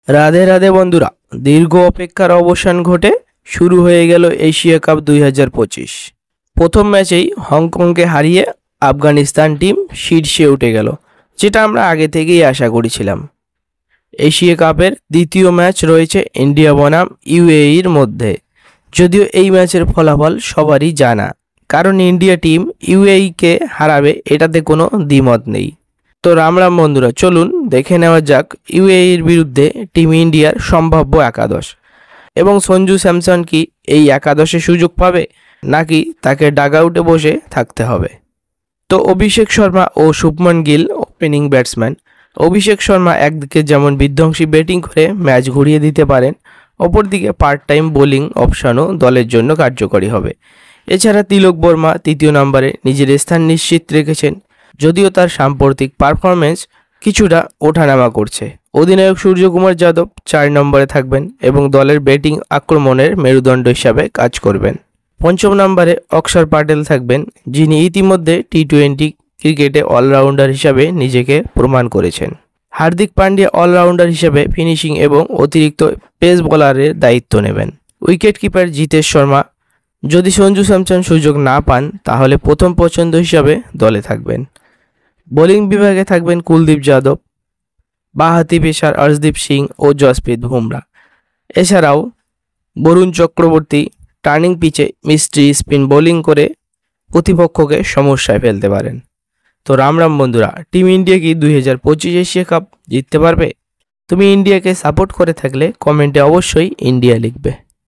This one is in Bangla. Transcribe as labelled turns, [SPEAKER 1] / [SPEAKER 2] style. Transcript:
[SPEAKER 1] রাধে রাধে বন্ধুরা, দীর্ঘ অপেক্ষার অবসান ঘটে শুরু হয়ে গেল এশিয়া কাপ 2025। প্রথম ম্যাচেই হংকংকে হারিয়ে আফগানিস্তান টিম শীর্ষে উঠে গেল, যেটা আমরা আগে থেকেই আশা করেছিলাম। এশিয়া কাপের দ্বিতীয় ম্যাচ রয়েছে ইন্ডিয়া বনাম ইউএইর মধ্যে। যদিও এই ম্যাচের ফলাফল সবারই জানা, কারণ ইন্ডিয়া টিম ইউএইকে হারাবে এটাতে কোনো দ্বিমত নেই। তো রাম রাম বন্ধুরা, চলুন দেখে নেওয়া যাক ইউএইর বিরুদ্ধে টিম ইন্ডিয়ার সম্ভাব্য একাদশ এবং সঞ্জু স্যামসন কি এই একাদশে সুযোগ পাবে নাকি তাকে ডাগআউটে বসে থাকতে হবে। তো অভিষেক শর্মা ও শুভমন গিল ওপেনিং ব্যাটসম্যান। অভিষেক শর্মা একদিকে যেমন বিধ্বংসী ব্যাটিং করে ম্যাচ ঘুরিয়ে দিতে পারেন, অপরদিকে পার্ট টাইম বোলিং অপশনও দলের জন্য কার্যকরী হবে। এছাড়া তিলক বর্মা তৃতীয় নম্বরে নিজের স্থান নিশ্চিত রেখেছেন, যদিও তার সাম্প্রতিক পারফরমেন্স কিছুটা ওঠানামা করছে। অধিনায়ক সূর্যকুমার যাদব 4 নম্বরে থাকবেন এবং দলের ব্যাটিং আক্রমণের মেরুদণ্ড হিসাবে কাজ করবেন। পঞ্চম নম্বরে অক্ষর প্যাটেল থাকবেন, যিনি ইতিমধ্যে টি-20 ক্রিকেটে অলরাউন্ডার হিসাবে নিজেকে প্রমাণ করেছেন। হার্দিক পান্ডিয়া অলরাউন্ডার হিসেবে ফিনিশিং এবং অতিরিক্ত পেস বোলারের দায়িত্ব নেবেন। উইকেট কিপার জিতেশ শর্মা যদি সঞ্জু স্যামসন সুযোগ না পান তাহলে প্রথম পছন্দ হিসাবে দলে থাকবেন। বোলিং বিভাগে থাকবেন কুলদীপ যাদব, বাঁহাতি পেসার অর্শদীপ সিং ও জসপ্রীত বুমরা। এছাড়াও বরুণ চক্রবর্তী টার্নিং পিচে মিস্ট্রি স্পিন বোলিং করে প্রতিপক্ষকে সমস্যায় ফেলতে পারেন। তো রাম রাম বন্ধুরা, টিম ইন্ডিয়া কি 2025 এশিয়া কাপ জিততে পারবে? তুমি ইন্ডিয়াকে সাপোর্ট করে থাকলে কমেন্টে অবশ্যই ইন্ডিয়া লিখবে।